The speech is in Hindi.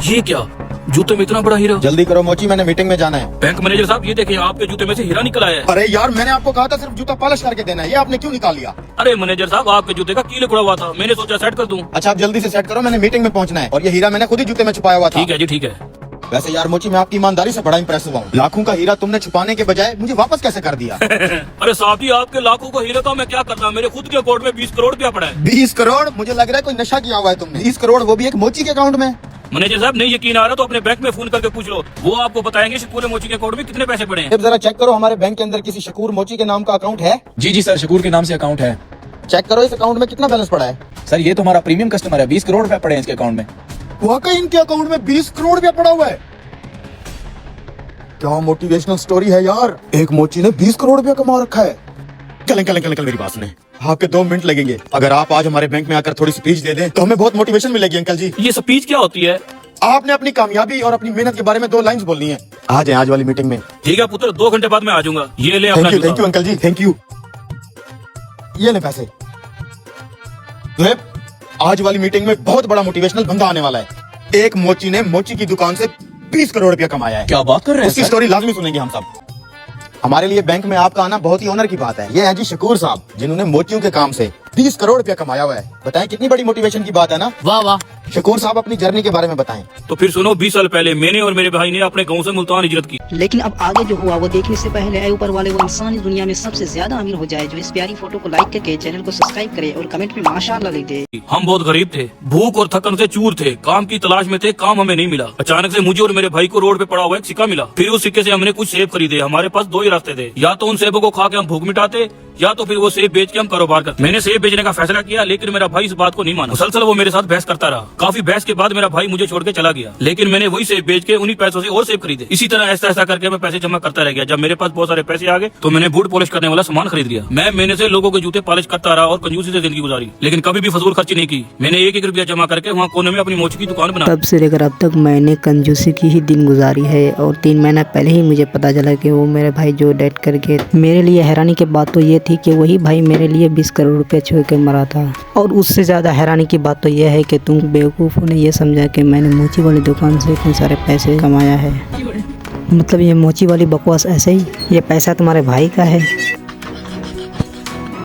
ये क्या, जूते में इतना बड़ा हीरा? जल्दी करो मोची, मैंने मीटिंग में जाना है। बैंक मैनेजर साहब ये देखिए, आपके जूते में से हीरा निकल आया है। अरे यार, मैंने आपको कहा था सिर्फ जूता पॉलिश करके देना है, ये आपने क्यों निकाल लिया? अरे मैनेजर साहब, आपके जूते का कील उड़ा हुआ था, मैंने सोचा सेट कर दूं। अच्छा, आप जल्दी से सेट करो, मैंने मीटिंग में पहुंचना है। और ये हीरा मैंने खुद ही जूते में छुपाया हुआ था। ठीक है जी, ठीक है। वैसे यार मोची, मैं आपकी ईमानदारी से बड़ा इंप्रेस हुआ हूँ। लाखों का हीरा तुमने छुपाने के बजाय मुझे वापस कैसे कर दिया? अरे साहब जी, आपके लाखों का हीरे का मैं क्या करता, मेरे खुद के अकाउंट में 20 करोड़ रुपया पड़ा है। 20 करोड़? मुझे लग रहा है कोई नशा किया हुआ है तुमने। 20 करोड़, वो भी एक मोची के अकाउंट में? मैनेजर साहब, नहीं यकीन आ रहा तो अपने बैंक में फोन करके पूछ लो, वो आपको बताएंगे शकूर मोची के अकाउंट में कितने पैसे पड़े हैं। अब जरा चेक करो, हमारे बैंक के अंदर किसी शकूर मोची के नाम का अकाउंट है? जी सर, शकूर के नाम से अकाउंट है। चेक करो इस अकाउंट में कितना बैलेंस पड़ा है। सर ये तो हमारा प्रीमियम कस्टमर है, 20 करोड़ रुपए पड़े हैं इसके अकाउंट में। वाकई इनके अकाउंट में 20 करोड़ रुपया पड़ा हुआ है? क्या मोटिवेशनल स्टोरी है यार। एक मोची ने 20 करोड़ रुपया कमा रखा है। कल मेरी बात सुने, आपके 2 मिनट लगेंगे। अगर आप आज हमारे बैंक में आकर थोड़ी स्पीच दे दें तो हमें बहुत मोटिवेशन मिलेगी। अंकल जी, ये स्पीच क्या होती है? आपने अपनी कामयाबी और अपनी मेहनत के बारे में 2 लाइंस बोलनी है। आ जाए आज वाली मीटिंग में। ठीक है पुत्र, 2 घंटे बाद मैं आ जाऊंगा। ये ले अपना थैंक यू जूता। Uncle ji, thank you. ये ले पैसे। तो आज वाली मीटिंग में बहुत बड़ा मोटिवेशनल बंदा आने वाला है। एक मोची ने मोची की दुकान से 20 करोड़ रुपया कमाया है। क्या बात कर रहे हैं उसकी सर? स्टोरी लाजमी सुनेंगे हम सब। हमारे लिए बैंक में आपका आना बहुत ही ऑनर की बात है। ये है जी शकूर साहब, जिन्होंने मोचियों के काम से 20 करोड़ रुपया कमाया हुआ है। बताएं कितनी बड़ी मोटिवेशन की बात है ना। वाह वाह। शकूर साहब, अपनी जर्नी के बारे में बताएं। तो फिर सुनो, 20 साल पहले मैंने और मेरे भाई ने अपने गांव से मुल्तान हिजरत की। लेकिन अब आगे जो हुआ वो देखने से पहले ऐ ऊपर वाले वो इंसान इस दुनिया में सबसे ज्यादा अमीर हो जाए जो इस प्यारी फोटो को लाइक करके चैनल को सब्सक्राइब करे और कमेंट में माशाअल्लाह लिख दे। हम बहुत गरीब थे, भूख और थकन से चूर थे, काम की तलाश में थे, काम हमें नहीं मिला। अचानक से मुझे और मेरे भाई को रोड पे पड़ा हुआ एक सिक्का मिला। फिर उस सिक्के से हमने कुछ सेब खरीदे। हमारे पास 2 ही रास्ते थे, या तो उन सेबों को खा के हम भूख मिटाते, या तो फिर वो सेब बेच के हम कारोबार करते। मैंने सेब बेचने का फैसला किया, लेकिन मेरा भाई इस बात को नहीं माना। मुसलसल वो मेरे साथ बहस करता रहा। काफी बहस के बाद मेरा भाई मुझे छोड़ के चला गया, लेकिन मैंने वही सेब बेच के उन्हीं पैसों से और सेब खरीदे। इसी तरह ऐसा करके मैं पैसे जमा करता रह गया। जब मेरे पास बहुत सारे पैसे आ गए तो मैंने बूट पॉलिश करने वाला सामान खरीद लिया। मैं महीने से लोगों के जूते पॉलिश करता रहा और कंजूसी से जिंदगी गुजारी, लेकिन कभी भी फजूल खर्ची नहीं की। मैंने 1-1 रुपया जमा करके वहाँ कोने में अपनी मोची की दुकान बना। तब से लेकर अब तक मैंने कंजूसी की ही दिन गुजारी है और 3 महीना पहले ही मुझे पता चला कि वो मेरे भाई जो डेथ कर गए। मेरे लिए हैरानी की बात तो ये थी कि वही भाई मेरे लिए 20 करोड़ रुपए छोड़ के मरा था। और उससे ज्यादा हैरानी की बात तो यह है कि तुम बेवकूफ़ों ने ये समझा कि मैंने मोची वाली दुकान से इतने सारे पैसे कमाया है। मतलब ये मोची वाली बकवास ऐसे ही, ये पैसा तुम्हारे भाई का है।